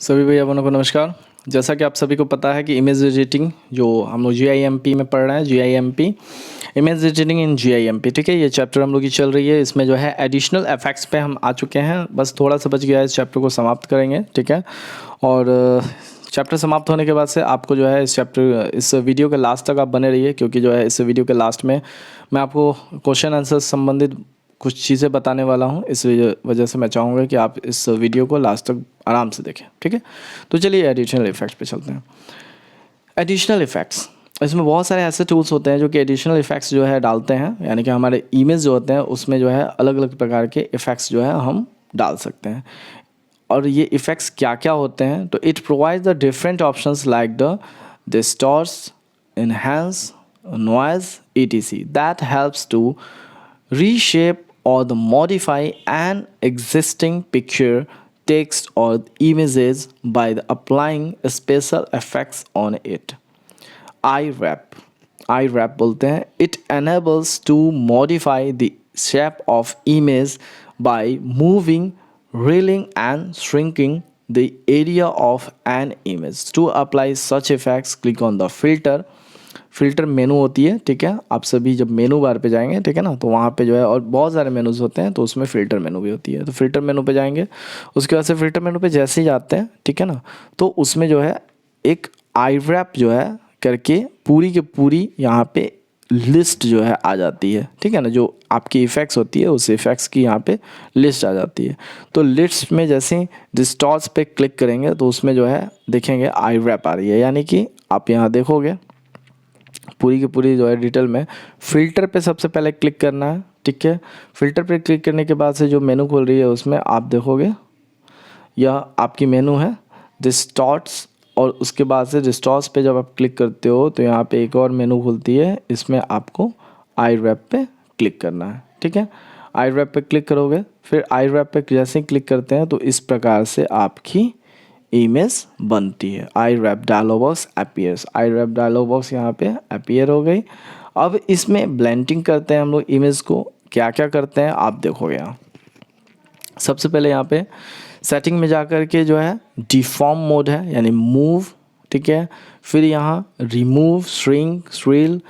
सभी भैया बहनों को नमस्कार। जैसा कि आप सभी को पता है कि इमेज एडिटिंग जो हम लोग GIMP में पढ़ रहे हैं, GIMP image editing in GIMP, ठीक है। ये चैप्टर हम लोग की चल रही है। इसमें जो है एडिशनल इफेक्ट्स पे हम आ चुके हैं, बस थोड़ा सा बच गया है, इस चैप्टर को समाप्त करेंगे, ठीक है। और चैप्टर समाप्त होने के बाद से आपको जो है इस वीडियो के लास्ट तक आप बने रहिए, क्योंकि जो है इस वीडियो के लास्ट में मैं आपको क्वेश्चन आंसर संबंधित कुछ चीज़ें बताने वाला हूँ। इस वजह से मैं चाहूँगा कि आप इस वीडियो को लास्ट तक आराम से देखें, ठीक है। तो चलिए एडिशनल इफेक्ट्स पे चलते हैं। एडिशनल इफेक्ट्स, इसमें बहुत सारे ऐसे टूल्स होते हैं जो कि एडिशनल इफेक्ट्स जो है डालते हैं, यानी कि हमारे इमेज जो होते हैं उसमें जो है अलग अलग प्रकार के इफेक्ट्स जो है हम डाल सकते हैं। और ये इफेक्ट्स क्या क्या होते हैं, तो it provides the different options like the distorts, enhance, noise, etc. that helps to reshape or the modify an existing picture, text or images by the applying special effects on it. I-wrap बोलते हैं. It enables to modify the shape of image by moving, reeling and shrinking the area of an image. To apply such effects, click on the filter मेनू होती है, ठीक है। आप सभी जब मेनू बार पे जाएंगे, ठीक है ना, तो वहाँ पे जो है और बहुत सारे मेनूज़ होते हैं, तो उसमें फ़िल्टर मेनू भी होती है। तो फिल्टर मेनू पे जाएंगे, उसके बाद से फिल्टर मेनू पे जैसे ही जाते हैं, ठीक है ना, तो उसमें जो है एक आई रैप जो है करके पूरी की पूरी यहाँ पे लिस्ट जो है आ जाती है, ठीक है ना। जो आपकी इफ़ेक्ट्स होती है उस इफ़ेक्ट्स की यहाँ पे लिस्ट आ जाती है। तो लिस्ट में जैसे ही डिस्टॉर्ट्स पे क्लिक करेंगे तो उसमें जो है देखेंगे आई रैप आ रही है, यानी कि आप यहाँ देखोगे पूरी की पूरी जो है डिटेल में। फ़िल्टर पे सबसे पहले क्लिक करना है, ठीक है। फ़िल्टर पे क्लिक करने के बाद से जो मेनू खुल रही है उसमें आप देखोगे यह आपकी मेनू है डिस्टॉर्ट्स, और उसके बाद से डिस्टॉर्ट्स पे जब आप क्लिक करते हो तो यहाँ पे एक और मेनू खुलती है, इसमें आपको आई रैप पे क्लिक करना है, ठीक है। आई रैप पे क्लिक करोगे, फिर आई रैप पे जैसे ही क्लिक करते हैं तो इस प्रकार से आपकी इमेज बनती है। IWarp dialog box appears, IWarp dialog box यहाँ पे अपीयर हो गई। अब इसमें ब्लेंडिंग करते हैं हम लोग इमेज को, क्या क्या करते हैं आप देखोगे यहाँ। सबसे पहले यहाँ पे सेटिंग में जाकर के जो है डिफॉर्म मोड है, यानी मूव, ठीक है। फिर यहाँ रिमूव, श्रिंक, स्ट्रील।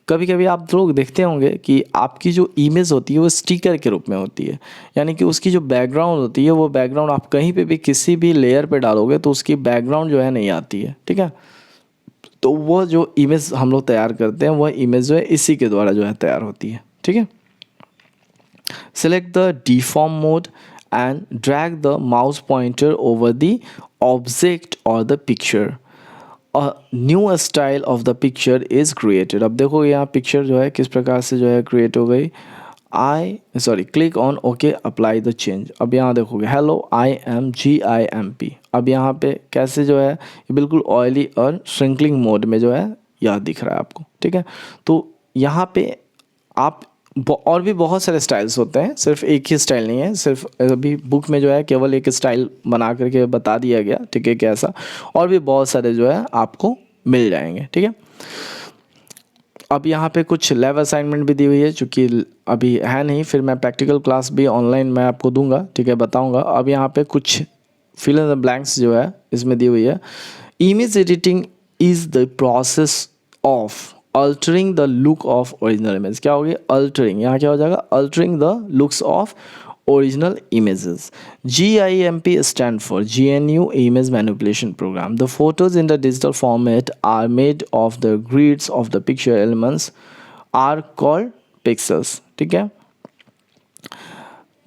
कभी कभी आप लोग देखते होंगे कि आपकी जो इमेज होती है वो स्टिकर के रूप में होती है, यानी कि उसकी जो बैकग्राउंड होती है वो बैकग्राउंड आप कहीं पे भी किसी भी लेयर पे डालोगे तो उसकी बैकग्राउंड जो है नहीं आती है, ठीक है। तो वो जो इमेज हम लोग तैयार करते हैं वह इमेज जो है इसी के द्वारा जो है तैयार होती है, ठीक है। Select the deform mode and drag the mouse pointer over the object or the picture. A new style of the picture is created. अब देखो यहाँ पिक्चर जो है किस प्रकार से जो है क्रिएट हो गई। Click on okay apply the change. अब यहाँ देखोगे हेलो IMGIMP। अब यहाँ पे कैसे जो है ये बिल्कुल ऑयली और श्रिंकलिंग मोड में जो है यह दिख रहा है आपको, ठीक है। तो यहाँ पे आप और भी बहुत सारे स्टाइल्स होते हैं, सिर्फ एक ही स्टाइल नहीं है। सिर्फ अभी बुक में जो है केवल एक स्टाइल बना करके बता दिया गया, ठीक है, कैसा। और भी बहुत सारे जो है आपको मिल जाएंगे, ठीक है। अब यहाँ पे कुछ लैब असाइनमेंट भी दी हुई है, चूँकि अभी है नहीं, फिर मैं प्रैक्टिकल क्लास भी ऑनलाइन मैं आपको दूंगा, ठीक है, बताऊंगा। अब यहाँ पे कुछ फिल इन द ब्लैंक्स जो है इसमें दी हुई है। Image editing is the process of altering the look of original image. क्या होगी अल्टरिंग, यहाँ क्या हो जाएगा altering the looks of original images. GIMP stand for GNU Image Manipulation Program. The photos in the digital format are made of the grids of the picture elements are called pixels, ठीक है।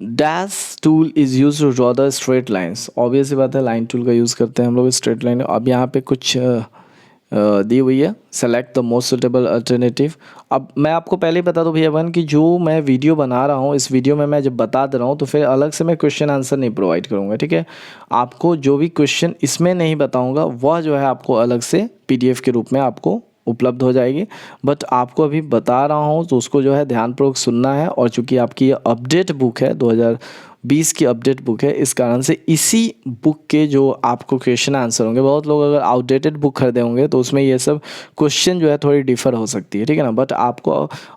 Dash tool is use to draw the straight lines. Obvious बात है line tool का use करते हैं हम लोग straight line. अब यहाँ पे कुछ दी हुई है, select the most suitable alternative. अब मैं आपको पहले ही बता दूं भैया बहन कि जो मैं वीडियो बना रहा हूं इस वीडियो में मैं जब बता दे रहा हूं तो फिर अलग से मैं क्वेश्चन आंसर नहीं प्रोवाइड करूंगा, ठीक है। आपको जो भी क्वेश्चन इसमें नहीं बताऊंगा वह जो है आपको अलग से PDF के रूप में आपको उपलब्ध हो जाएगी। बट आपको अभी बता रहा हूँ तो उसको जो है ध्यानपूर्वक सुनना है। और चूँकि आपकी ये अपडेट बुक है 20 की अपडेट बुक है। इस कारण से इसी बुक के जो आपको क्वेश्चन आंसर होंगे, बहुत लोग अगर आउटडेटेड बुक खरीदे होंगे तो उसमें ये सब क्वेश्चन जो है थोड़ी डिफर हो सकती है, ठीक है ना। बट आपको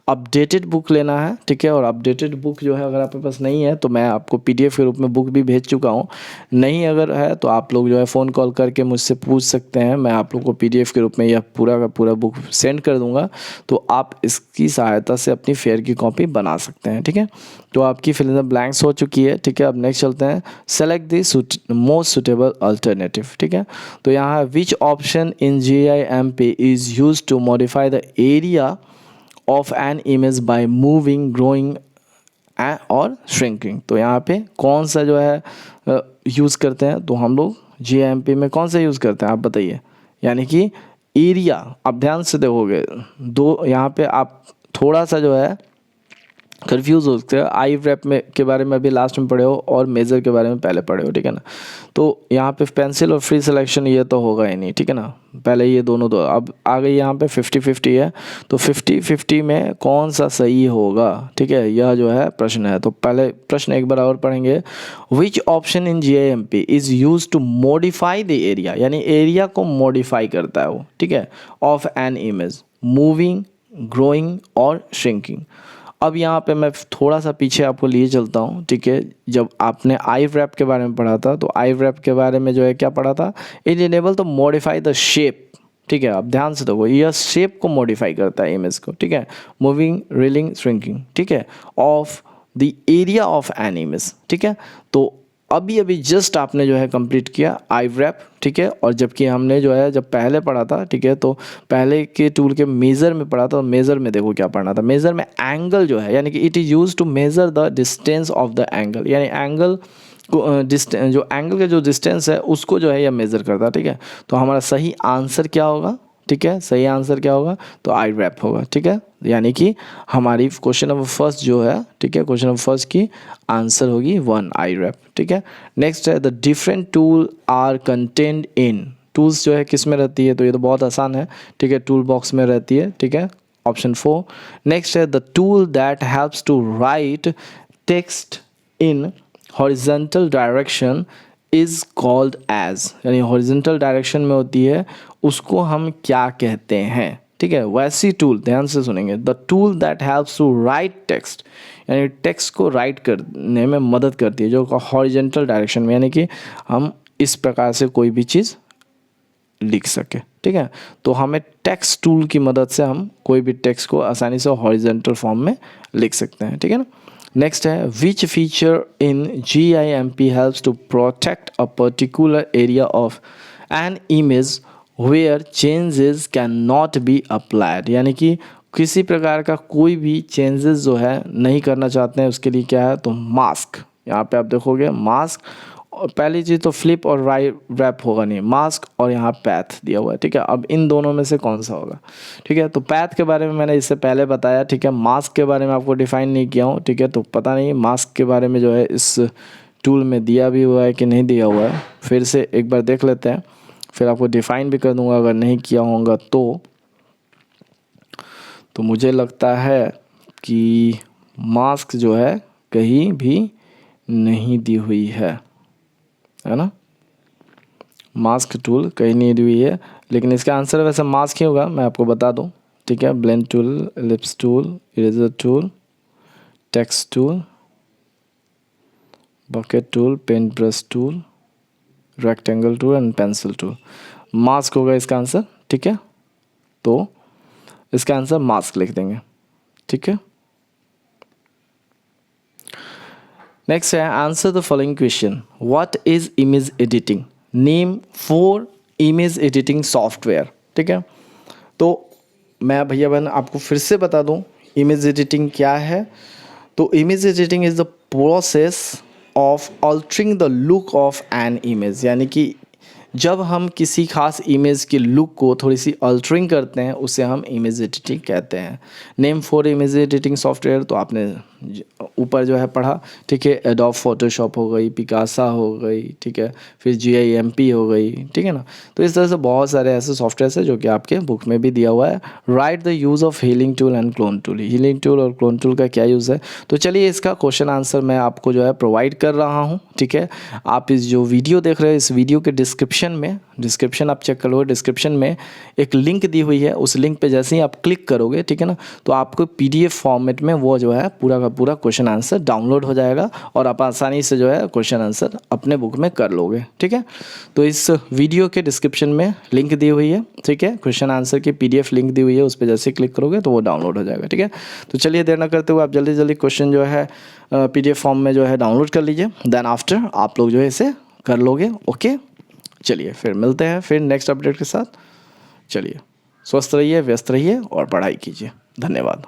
अपडेटेड बुक लेना है, ठीक है। और अपडेटेड बुक जो है अगर आपके पास नहीं है तो मैं आपको PDF के रूप में बुक भी भेज चुका हूँ। नहीं अगर है तो आप लोग जो है फ़ोन कॉल करके मुझसे पूछ सकते हैं, मैं आप लोग को PDF के रूप में यह पूरा का पूरा बुक सेंड कर दूंगा, तो आप इसकी सहायता से अपनी फेयर की कॉपी बना सकते हैं, ठीक है। तो आपकी फिल इन द ब्लैंक्स हो चुकी है, ठीक है। अब नेक्स्ट चलते हैं, select the most suitable alternative, ठीक है। तो यहाँ which option in GIMP is use to modify the area of an image by moving, growing और श्रिंकिंग। तो यहाँ पे कौन सा जो है यूज़ करते हैं, तो हम लोग GIMP में कौन सा यूज़ करते हैं आप बताइए। यानी कि एरिया, आप ध्यान से देखोगे दो यहाँ पे आप थोड़ा सा जो है कंफ्यूज हो सकते हो। आई रैप में के बारे में अभी लास्ट में पढ़े हो और मेज़र के बारे में पहले पढ़े हो, ठीक है ना। तो यहाँ पे पेंसिल और फ्री सिलेक्शन ये तो होगा ही नहीं, ठीक है ना। पहले ये दोनों दो, अब आ गई यहाँ पे 50-50 है, तो 50-50 में कौन सा सही होगा, ठीक है, यह जो है प्रश्न है। तो पहले प्रश्न एक बार और पढ़ेंगे, which option in GIMP is use to modify the area, यानी एरिया को मॉडिफाई करता है वो, ठीक है, of an image, moving, growing और श्रिंकिंग। अब यहाँ पे मैं थोड़ा सा पीछे आपको लिए चलता हूँ, ठीक है। जब आपने आई रैप के बारे में पढ़ा था तो आई रैप के बारे में जो है क्या पढ़ा था, it enable to modify the shape, ठीक है। अब ध्यान से देखो, यह शेप को मॉडिफाई करता है इमेज को, ठीक है, मूविंग, रीलिंग, श्रिंकिंग, ठीक है, of the area of an image, ठीक है। तो अभी जस्ट आपने जो है कंप्लीट किया आई रैप, ठीक है। और जबकि हमने जो है जब पहले पढ़ा था, ठीक है, तो पहले के टूल के मेज़र में पढ़ा था, तो मेज़र में देखो क्या पढ़ना था, मेज़र में एंगल जो है, यानी कि it is use to measure the distance of the angle, यानी एंगल को जो एंगल का जो डिस्टेंस है उसको जो है यह मेज़र करता है, ठीक है। तो हमारा सही आंसर क्या होगा, ठीक है, सही आंसर क्या होगा, तो आई रैप होगा, ठीक है। यानी कि हमारी क्वेश्चन नंबर फर्स्ट जो है, ठीक है, क्वेश्चन नंबर फर्स्ट की आंसर होगी 1 आई रैप, ठीक है। नेक्स्ट है, the different tool are contained in, tools जो है किस में रहती है, तो ये तो बहुत आसान है, ठीक है, टूल बॉक्स में रहती है, ठीक है, ऑप्शन 4। नेक्स्ट है, the tool that helps to write text in horizontal direction is called as, यानी हॉरिजॉन्टल डायरेक्शन में होती है उसको हम क्या कहते हैं, ठीक है। वैसी टूल, ध्यान से सुनेंगे, the tool that helps to write text, यानी टेक्स्ट को राइट करने में मदद करती है जो हॉरिजॉन्टल डायरेक्शन में, यानी कि हम इस प्रकार से कोई भी चीज़ लिख सके, ठीक है। तो हमें टेक्स्ट टूल की मदद से हम कोई भी टेक्स्ट को आसानी से हॉरिजॉन्टल फॉर्म में लिख सकते हैं, ठीक है ना। नेक्स्ट है, which feature in GIMP helps to protect a particular area of an image where changes can not be applied, यानी कि किसी प्रकार का कोई भी चेंजेस जो है नहीं करना चाहते हैं उसके लिए क्या है, तो मास्क। यहाँ पे आप देखोगे मास्क, और पहली चीज़ तो फ्लिप और राइट रैप होगा नहीं, मास्क और यहाँ पैथ दिया हुआ है, ठीक है। अब इन दोनों में से कौन सा होगा, ठीक है। तो पैथ के बारे में मैंने इससे पहले बताया, ठीक है। मास्क के बारे में आपको डिफाइन नहीं किया हूँ, ठीक है, तो पता नहीं मास्क के बारे में जो है इस टूल में दिया भी हुआ है कि नहीं दिया हुआ है, फिर से एक बार देख लेते हैं, फिर आपको डिफाइन भी कर दूंगा अगर नहीं किया होगा तो मुझे लगता है कि मास्क जो है कहीं भी नहीं दी हुई है ना, मास्क टूल कहीं नहीं दी हुई है, लेकिन इसका आंसर वैसे मास्क ही होगा, मैं आपको बता दूं, ठीक है। Blend tool, ellipse tool, eraser tool, text tool, bucket tool, paint brush tool, rectangle tool and pencil tool, mask होगा इसका आंसर, ठीक है। तो इसका आंसर मास्क लिख देंगे, ठीक है। नेक्स्ट है, answer the following question, what is image editing, name 4 image editing software, ठीक है। तो मैं भैया बहन आपको फिर से बता दूं इमेज एडिटिंग क्या है। तो image editing is the process of altering the look of an image, यानी कि जब हम किसी खास इमेज की लुक को थोड़ी सी अल्टरिंग करते हैं उसे हम इमेज एडिटिंग कहते हैं। Name for image editing software तो आपने ऊपर जो है पढ़ा, ठीक है। एडोब फोटोशॉप हो गई, पिकासा हो गई, ठीक है, फिर GIMP हो गई, ठीक है ना। तो इस तरह से बहुत सारे ऐसे सॉफ्टवेयर हैं जो कि आपके बुक में भी दिया हुआ है। Right the use of healing tool and clone tool. Healing tool और क्लोन टूल का क्या यूज़ है, तो चलिए इसका क्वेश्चन आंसर मैं आपको जो है प्रोवाइड कर रहा हूँ, ठीक है। आप इस जो वीडियो देख रहे हैं इस वीडियो के डिस्क्रिप्शन आप चेक कर लो, डिस्क्रिप्शन में एक लिंक दी हुई है। उस लिंक पे जैसे ही आप क्लिक करोगे, ठीक है ना, तो आपको PDF फॉर्मेट में वो जो है पूरा का पूरा क्वेश्चन आंसर डाउनलोड हो जाएगा और आप आसानी से जो है क्वेश्चन आंसर अपने बुक में कर लोगे, ठीक है। तो इस वीडियो के डिस्क्रिप्शन में लिंक दी हुई है, ठीक है, क्वेश्चन आंसर की PDF लिंक दी हुई है, उस पर जैसे क्लिक करोगे तो वो डाउनलोड हो जाएगा, ठीक है। तो चलिए देर ना करते हुए आप जल्दी जल्दी क्वेश्चन जो है PDF फॉर्म में जो है डाउनलोड कर लीजिए। देन आफ्टर आप लोग जो है इसे कर लोगे, ओके। चलिए फिर मिलते हैं फिर नेक्स्ट अपडेट के साथ। चलिए स्वस्थ रहिए, व्यस्त रहिए और पढ़ाई कीजिए। धन्यवाद।